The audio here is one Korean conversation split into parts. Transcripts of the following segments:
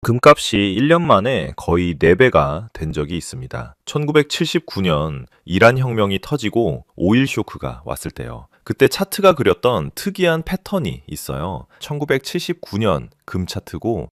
금값이 1년 만에 거의 4배가 된 적이 있습니다. 1979년 이란 혁명이 터지고 오일 쇼크가 왔을 때요. 그때 차트가 그렸던 특이한 패턴이 있어요. 1979년 금 차트고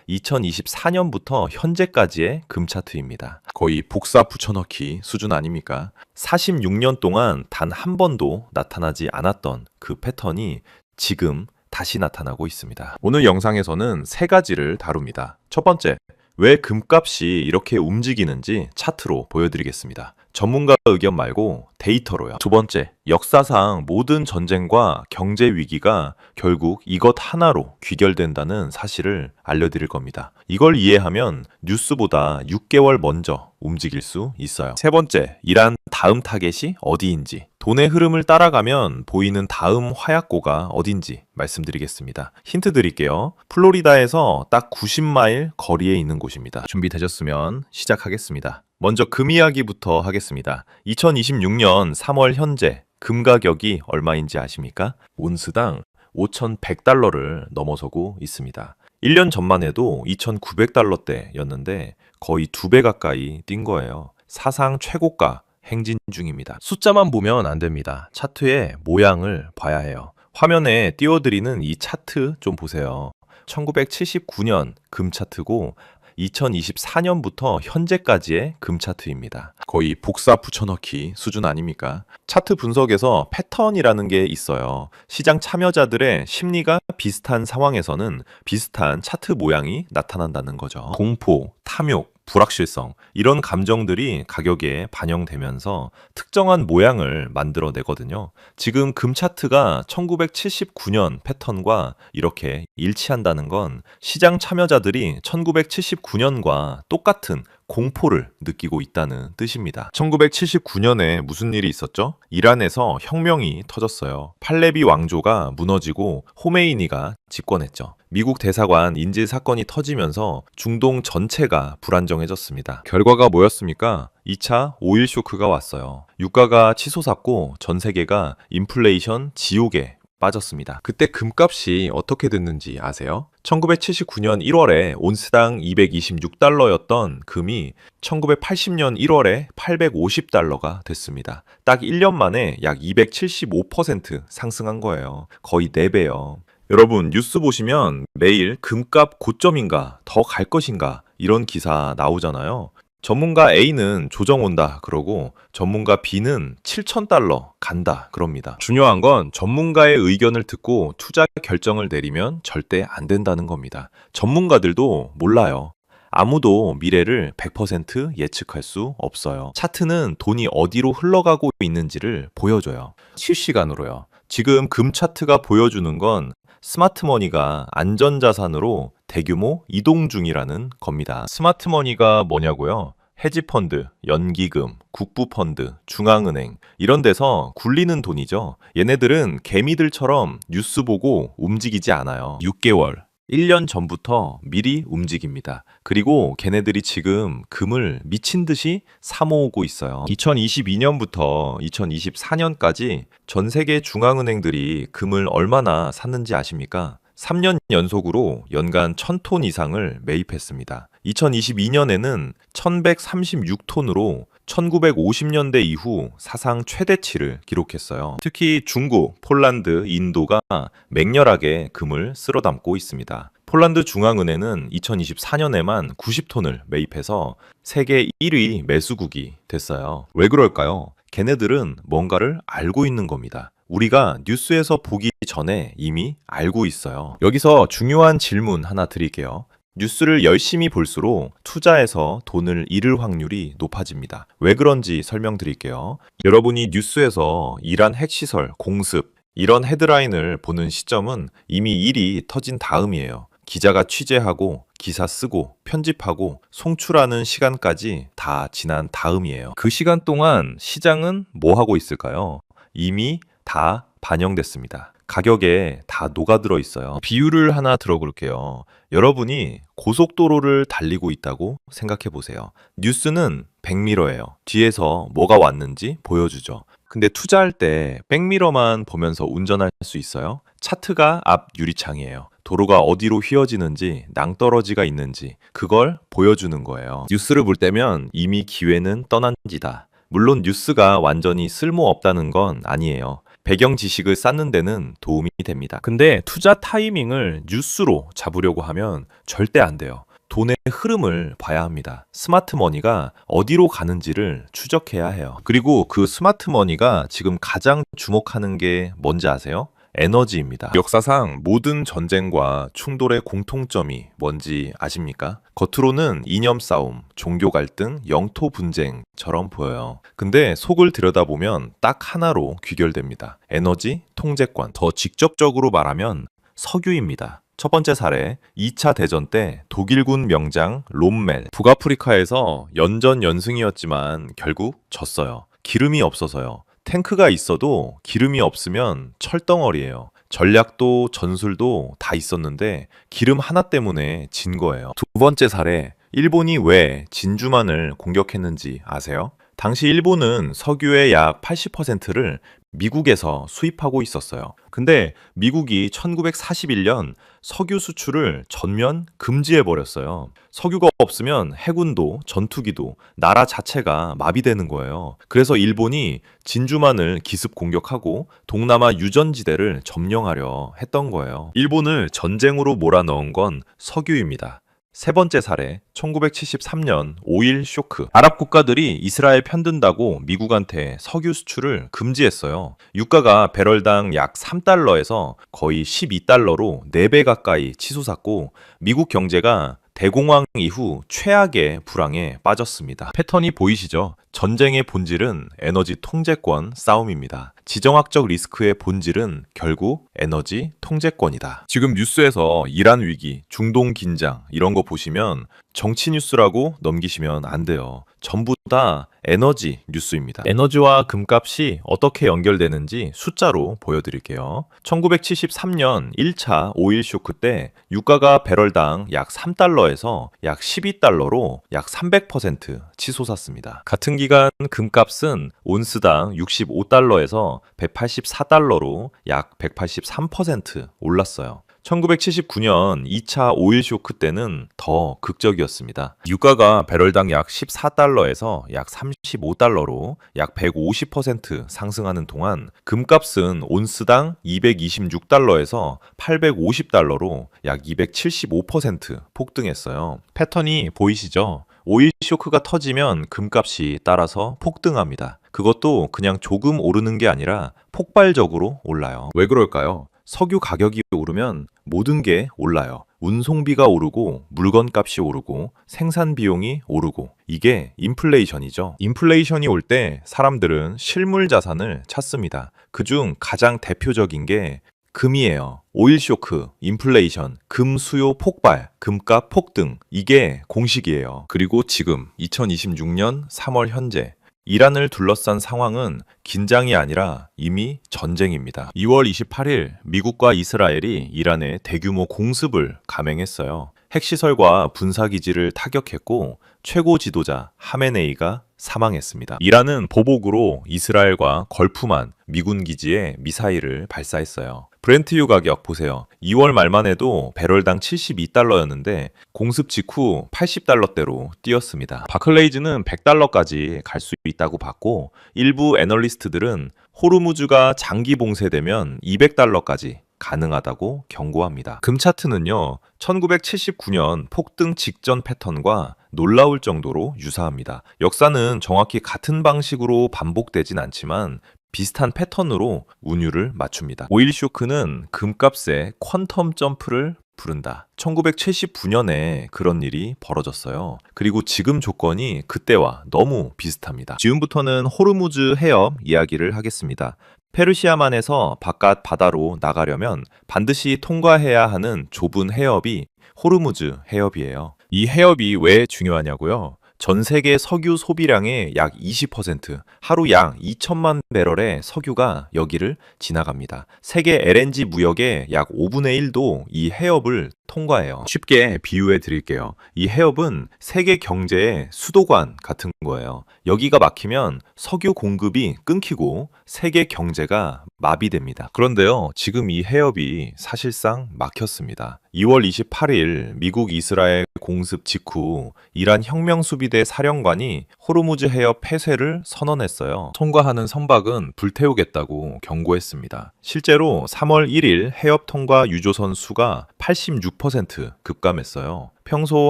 2024년부터 현재까지의 금 차트입니다. 거의 복사 붙여넣기 수준 아닙니까? 46년 동안 단 한 번도 나타나지 않았던 그 패턴이 지금 다시 나타나고 있습니다. 오늘 영상에서는 세 가지를 다룹니다. 첫 번째, 왜 금값이 이렇게 움직이는지 차트로 보여드리겠습니다. 전문가 의견 말고 데이터로요. 두 번째, 역사상 모든 전쟁과 경제 위기가 결국 이것 하나로 귀결된다는 사실을 알려드릴 겁니다. 이걸 이해하면 뉴스보다 6개월 먼저 움직일 수 있어요. 세 번째, 이란 다음 타겟이 어디인지, 돈의 흐름을 따라가면 보이는 다음 화약고가 어딘지 말씀드리겠습니다. 힌트 드릴게요. 플로리다에서 딱 90마일 거리에 있는 곳입니다. 준비되셨으면 시작하겠습니다. 먼저 금 이야기부터 하겠습니다. 2026년 3월 현재 금 가격이 얼마인지 아십니까? 온스당 5,100달러를 넘어서고 있습니다. 1년 전만 해도 2,900달러대였는데 거의 2배 가까이 뛴 거예요. 사상 최고가 행진 중입니다. 숫자만 보면 안 됩니다. 차트의 모양을 봐야 해요. 화면에 띄워드리는 이 차트 좀 보세요. 1979년 금 차트고 2024년부터 현재까지의 금 차트입니다. 거의 복사 붙여넣기 수준 아닙니까? 차트 분석에서 패턴이라는 게 있어요. 시장 참여자들의 심리가 비슷한 상황에서는 비슷한 차트 모양이 나타난다는 거죠. 공포, 탐욕, 불확실성 이런 감정들이 가격에 반영되면서 특정한 모양을 만들어내거든요. 지금 금 차트가 1979년 패턴과 이렇게 일치한다는 건 시장 참여자들이 1979년과 똑같은 공포를 느끼고 있다는 뜻입니다. 1979년에 무슨 일이 있었죠? 이란에서 혁명이 터졌어요. 팔레비 왕조가 무너지고 호메이니가 집권했죠. 미국 대사관 인질 사건이 터지면서 중동 전체가 불안정해졌습니다. 결과가 뭐였습니까? 2차 오일 쇼크가 왔어요. 유가가 치솟았고 전 세계가 인플레이션 지옥에 빠졌습니다. 그때 금값이 어떻게 됐는지 아세요? 1979년 1월에 온스당 226달러였던 금이 1980년 1월에 850달러가 됐습니다. 딱 1년 만에 약 275% 상승한 거예요. 거의 4배요. 여러분 뉴스 보시면 매일 금값 고점인가 더 갈 것인가 이런 기사 나오잖아요. 전문가 A는 조정 온다 그러고 전문가 B는 7,000달러 간다 그럽니다. 중요한 건 전문가의 의견을 듣고 투자 결정을 내리면 절대 안 된다는 겁니다. 전문가들도 몰라요. 아무도 미래를 100% 예측할 수 없어요. 차트는 돈이 어디로 흘러가고 있는지를 보여줘요. 실시간으로요. 지금 금 차트가 보여주는 건 스마트머니가 안전자산으로 대규모 이동 중이라는 겁니다. 스마트머니가 뭐냐고요? 헤지펀드, 연기금, 국부펀드, 중앙은행 이런 데서 굴리는 돈이죠. 얘네들은 개미들처럼 뉴스 보고 움직이지 않아요. 6개월, 1년 전부터 미리 움직입니다. 그리고 걔네들이 지금 금을 미친 듯이 사모으고 있어요. 2022년부터 2024년까지 전 세계 중앙은행들이 금을 얼마나 샀는지 아십니까? 3년 연속으로 연간 1,000톤 이상을 매입했습니다. 2022년에는 1,136톤으로 1950년대 이후 사상 최대치를 기록했어요. 특히 중국, 폴란드, 인도가 맹렬하게 금을 쓸어 담고 있습니다. 폴란드 중앙은행은 2024년에만 90톤을 매입해서 세계 1위 매수국이 됐어요. 왜 그럴까요? 걔네들은 뭔가를 알고 있는 겁니다. 우리가 뉴스에서 보기 전에 이미 알고 있어요. 여기서 중요한 질문 하나 드릴게요. 뉴스를 열심히 볼수록 투자에서 돈을 잃을 확률이 높아집니다. 왜 그런지 설명드릴게요. 여러분이 뉴스에서 이란 핵시설, 공습 이런 헤드라인을 보는 시점은 이미 일이 터진 다음이에요. 기자가 취재하고 기사 쓰고 편집하고 송출하는 시간까지 다 지난 다음이에요. 그 시간 동안 시장은 뭐 하고 있을까요? 이미 다 반영됐습니다. 가격에 다 녹아들어 있어요. 비유를 하나 들어볼게요. 여러분이 고속도로를 달리고 있다고 생각해 보세요. 뉴스는 백미러예요. 뒤에서 뭐가 왔는지 보여주죠. 근데 투자할 때 백미러만 보면서 운전할 수 있어요? 차트가 앞 유리창이에요. 도로가 어디로 휘어지는지, 낭떠러지가 있는지 그걸 보여주는 거예요. 뉴스를 볼 때면 이미 기회는 떠난 지다. 물론 뉴스가 완전히 쓸모없다는 건 아니에요. 배경 지식을 쌓는 데는 도움이 됩니다. 근데 투자 타이밍을 뉴스로 잡으려고 하면 절대 안 돼요. 돈의 흐름을 봐야 합니다. 스마트 머니가 어디로 가는지를 추적해야 해요. 그리고 그 스마트 머니가 지금 가장 주목하는 게 뭔지 아세요? 에너지입니다. 역사상 모든 전쟁과 충돌의 공통점이 뭔지 아십니까? 겉으로는 이념 싸움, 종교 갈등, 영토 분쟁처럼 보여요. 근데 속을 들여다보면 딱 하나로 귀결됩니다. 에너지, 통제권. 더 직접적으로 말하면 석유입니다. 첫 번째 사례, 2차 대전 때 독일군 명장 롬멜. 북아프리카에서 연전연승이었지만 결국 졌어요. 기름이 없어서요. 탱크가 있어도 기름이 없으면 철덩어리예요. 전략도 전술도 다 있었는데 기름 하나 때문에 진 거예요. 두 번째 사례, 일본이 왜 진주만을 공격했는지 아세요? 당시 일본은 석유의 약 80%를 미국에서 수입하고 있었어요. 근데 미국이 1941년 석유 수출을 전면 금지해버렸어요. 석유가 없으면 해군도 전투기도 나라 자체가 마비되는 거예요. 그래서 일본이 진주만을 기습 공격하고 동남아 유전지대를 점령하려 했던 거예요. 일본을 전쟁으로 몰아넣은 건 석유입니다. 세 번째 사례, 1973년 오일 쇼크. 아랍 국가들이 이스라엘 편든다고 미국한테 석유 수출을 금지했어요. 유가가 배럴당 약 3달러에서 거의 12달러로 4배 가까이 치솟았고 미국 경제가 대공황 이후 최악의 불황에 빠졌습니다. 패턴이 보이시죠? 전쟁의 본질은 에너지 통제권 싸움입니다. 지정학적 리스크의 본질은 결국 에너지 통제권이다. 지금 뉴스에서 이란 위기, 중동 긴장 이런 거 보시면 정치 뉴스라고 넘기시면 안 돼요. 전부 다 에너지 뉴스입니다. 에너지와 금값이 어떻게 연결되는지 숫자로 보여드릴게요. 1973년 1차 오일 쇼크 때 유가가 배럴당 약 3달러에서 약 12달러로 약 300% 치솟았습니다. 같은 기간 금값은 온스당 65달러에서 184달러로 약 183% 올랐어요. 1979년 2차 오일 쇼크 때는 더 극적이었습니다. 유가가 배럴당 약 14달러에서 약 35달러로 약 150% 상승하는 동안 금값은 온스당 226달러에서 850달러로 약 275% 폭등했어요. 패턴이 보이시죠? 오일 쇼크가 터지면 금값이 따라서 폭등합니다. 그것도 그냥 조금 오르는 게 아니라 폭발적으로 올라요. 왜 그럴까요? 석유 가격이 오르면 모든 게 올라요. 운송비가 오르고 물건값이 오르고 생산 비용이 오르고 이게 인플레이션이죠. 인플레이션이 올 때 사람들은 실물 자산을 찾습니다. 그중 가장 대표적인 게 금이에요. 오일 쇼크, 인플레이션, 금 수요 폭발, 금값 폭등 이게 공식이에요. 그리고 지금 2026년 3월 현재 이란을 둘러싼 상황은 긴장이 아니라 이미 전쟁입니다. 2월 28일 미국과 이스라엘이 이란에 대규모 공습을 감행했어요. 핵시설과 군사기지를 타격했고 최고 지도자 하메네이가 사망했습니다. 이란은 보복으로 이스라엘과 걸프만 미군 기지에 미사일을 발사했어요. 브렌트유 가격 보세요. 2월 말만 해도 배럴당 72달러였는데 공습 직후 80달러대로 뛰었습니다. 바클레이즈는 100달러까지 갈 수 있다고 봤고 일부 애널리스트들은 호르무즈가 장기 봉쇄되면 200달러까지 가능하다고 경고합니다. 금 차트는요, 1979년 폭등 직전 패턴과 놀라울 정도로 유사합니다. 역사는 정확히 같은 방식으로 반복되진 않지만 비슷한 패턴으로 운율을 맞춥니다. 오일 쇼크는 금값의 퀀텀 점프를 부른다. 1979년에 그런 일이 벌어졌어요. 그리고 지금 조건이 그때와 너무 비슷합니다. 지금부터는 호르무즈 해협 이야기를 하겠습니다. 페르시아만에서 바깥 바다로 나가려면 반드시 통과해야 하는 좁은 해협이 호르무즈 해협이에요. 이 해협이 왜 중요하냐고요? 전 세계 석유 소비량의 약 20%, 하루 약 2천만 배럴의 석유가 여기를 지나갑니다. 세계 LNG 무역의 약 5분의 1도 이 해협을 통과해요. 쉽게 비유해 드릴게요. 이 해협은 세계 경제의 수도관 같은 거예요. 여기가 막히면 석유 공급이 끊기고 세계 경제가 마비됩니다. 그런데요, 지금 이 해협이 사실상 막혔습니다. 2월 28일 미국 이스라엘 공습 직후 이란 혁명수비대 사령관이 호르무즈 해협 폐쇄를 선언했어요. 통과하는 선박은 불태우겠다고 경고했습니다. 실제로 3월 1일 해협 통과 유조선 수가 86% 급감했어요. 평소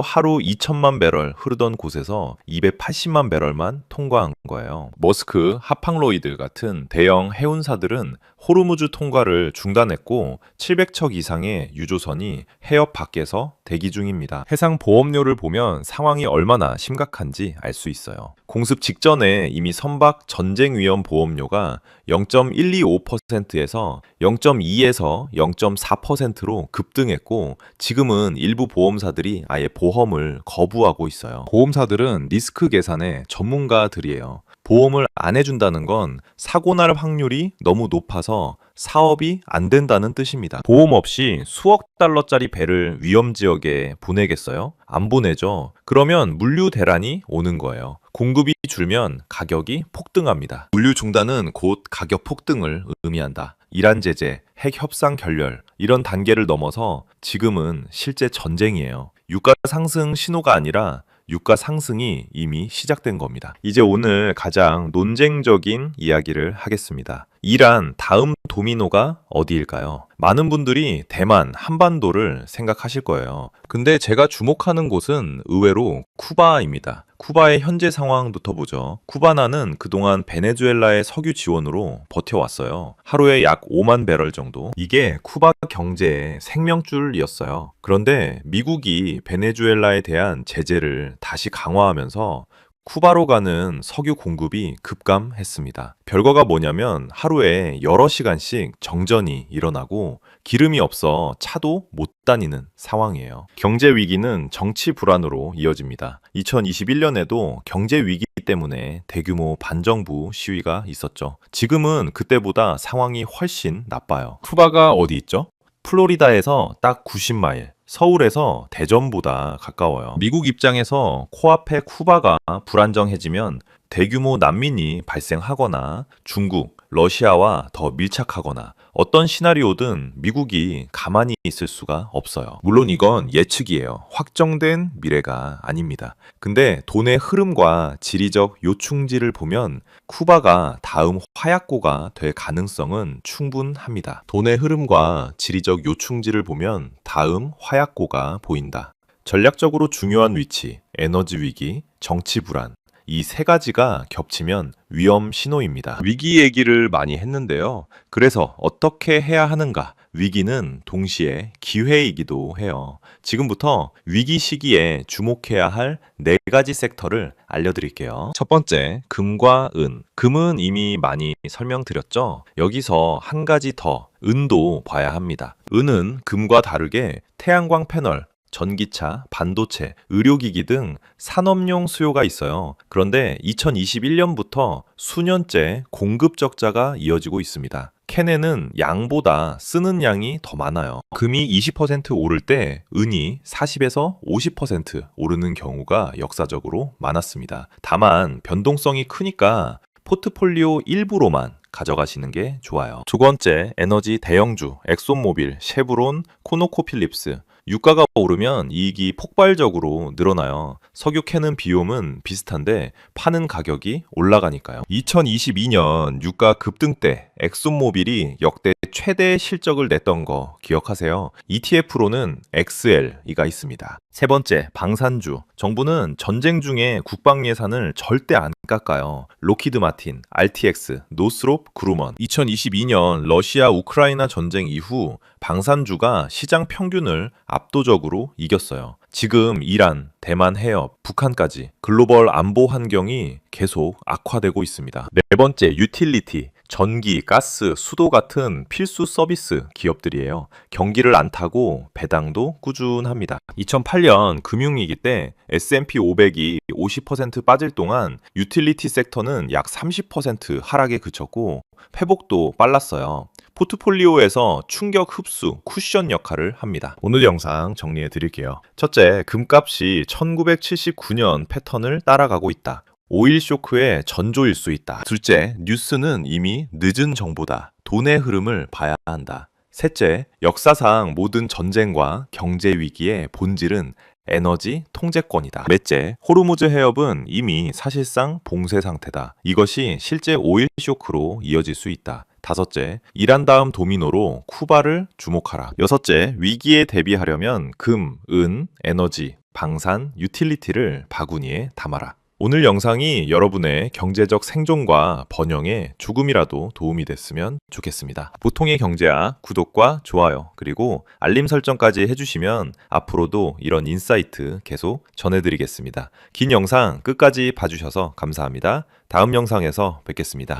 하루 2천만 배럴 흐르던 곳에서 280만 배럴만 통과한 거예요. 머스크, 하팡로이드 같은 대형 해운사들은 호르무즈 통과를 중단했고 700척 이상의 유조선이 해협 밖에서 대기 중입니다. 해상 보험료를 보면 상황이 얼마나 심각한지 알 수 있어요. 공습 직전에 이미 선박 전쟁 위험 보험료가 0.125%에서 0.2에서 0.4%로 급등했고 지금은 일부 보험사들이 아예 보험을 거부하고 있어요. 보험사들은 리스크 계산의 전문가들이에요. 보험을 안 해준다는 건 사고 날 확률이 너무 높아서 사업이 안 된다는 뜻입니다. 보험 없이 수억 달러짜리 배를 위험 지역에 보내겠어요? 안 보내죠. 그러면 물류 대란이 오는 거예요. 공급이 줄면 가격이 폭등합니다. 물류 중단은 곧 가격 폭등을 의미한다. 이란 제재, 핵 협상 결렬 이런 단계를 넘어서 지금은 실제 전쟁이에요. 유가 상승 신호가 아니라 유가 상승이 이미 시작된 겁니다. 이제 오늘 가장 논쟁적인 이야기를 하겠습니다. 이란 다음 도미노가 어디일까요? 많은 분들이 대만, 한반도를 생각하실 거예요. 근데 제가 주목하는 곳은 의외로 쿠바입니다. 쿠바의 현재 상황부터 보죠. 쿠바나는 그동안 베네수엘라의 석유 지원으로 버텨왔어요. 하루에 약 5만 배럴 정도. 이게 쿠바 경제의 생명줄이었어요. 그런데 미국이 베네수엘라에 대한 제재를 다시 강화하면서 쿠바로 가는 석유 공급이 급감했습니다. 별거가 뭐냐면 하루에 여러 시간씩 정전이 일어나고 기름이 없어 차도 못 다니는 상황이에요. 경제 위기는 정치 불안으로 이어집니다. 2021년에도 경제 위기 때문에 대규모 반정부 시위가 있었죠. 지금은 그때보다 상황이 훨씬 나빠요. 쿠바가 어디 있죠? 플로리다에서 딱 90마일. 서울에서 대전보다 가까워요. 미국 입장에서 코앞에 쿠바가 불안정해지면 대규모 난민이 발생하거나 중국, 러시아와 더 밀착하거나 어떤 시나리오든 미국이 가만히 있을 수가 없어요. 물론 이건 예측이에요. 확정된 미래가 아닙니다. 근데 돈의 흐름과 지리적 요충지를 보면 쿠바가 다음 화약고가 될 가능성은 충분합니다. 돈의 흐름과 지리적 요충지를 보면 다음 화약고가 보인다. 전략적으로 중요한 위치, 에너지 위기, 정치 불안, 이 세 가지가 겹치면 위험 신호입니다. 위기 얘기를 많이 했는데요. 그래서 어떻게 해야 하는가? 위기는 동시에 기회이기도 해요. 지금부터 위기 시기에 주목해야 할 네 가지 섹터를 알려드릴게요. 첫 번째, 금과 은. 금은 이미 많이 설명드렸죠? 여기서 한 가지 더, 은도 봐야 합니다. 은은 금과 다르게 태양광 패널, 전기차, 반도체, 의료기기 등 산업용 수요가 있어요. 그런데 2021년부터 수년째 공급 적자가 이어지고 있습니다. 캔에는 양보다 쓰는 양이 더 많아요. 금이 20% 오를 때 은이 40에서 50% 오르는 경우가 역사적으로 많았습니다. 다만 변동성이 크니까 포트폴리오 일부로만 가져가시는 게 좋아요. 두 번째, 에너지 대형주, 엑손모빌, 쉐브론, 코노코필립스. 유가가 오르면 이익이 폭발적으로 늘어나요. 석유 캐는 비용은 비슷한데 파는 가격이 올라가니까요. 2022년 유가 급등 때 엑손모빌이 역대 최대 실적을 냈던 거 기억하세요? ETF로는 XL이가 있습니다. 세 번째, 방산주. 정부는 전쟁 중에 국방 예산을 절대 안 깎아요. 로키드 마틴, RTX, 노스롭, 그루먼. 2022년 러시아 우크라이나 전쟁 이후 방산주가 시장 평균을 압도적으로 이겼어요. 지금 이란, 대만 해협, 북한까지 글로벌 안보 환경이 계속 악화되고 있습니다. 네 번째, 유틸리티. 전기, 가스, 수도 같은 필수 서비스 기업들이에요. 경기를 안 타고 배당도 꾸준합니다. 2008년 금융위기 때 S&P 500이 50% 빠질 동안 유틸리티 섹터는 약 30% 하락에 그쳤고 회복도 빨랐어요. 포트폴리오에서 충격 흡수, 쿠션 역할을 합니다. 오늘 영상 정리해 드릴게요. 첫째, 금값이 1979년 패턴을 따라가고 있다. 오일 쇼크의 전조일 수 있다. 둘째, 뉴스는 이미 늦은 정보다. 돈의 흐름을 봐야 한다. 셋째, 역사상 모든 전쟁과 경제 위기의 본질은 에너지 통제권이다. 넷째, 호르무즈 해협은 이미 사실상 봉쇄 상태다. 이것이 실제 오일 쇼크로 이어질 수 있다. 다섯째, 이란 다음 도미노로 쿠바를 주목하라. 여섯째, 위기에 대비하려면 금, 은, 에너지, 방산, 유틸리티를 바구니에 담아라. 오늘 영상이 여러분의 경제적 생존과 번영에 조금이라도 도움이 됐으면 좋겠습니다. 보통의 경제학 구독과 좋아요 그리고 알림 설정까지 해주시면 앞으로도 이런 인사이트 계속 전해드리겠습니다. 긴 영상 끝까지 봐주셔서 감사합니다. 다음 영상에서 뵙겠습니다.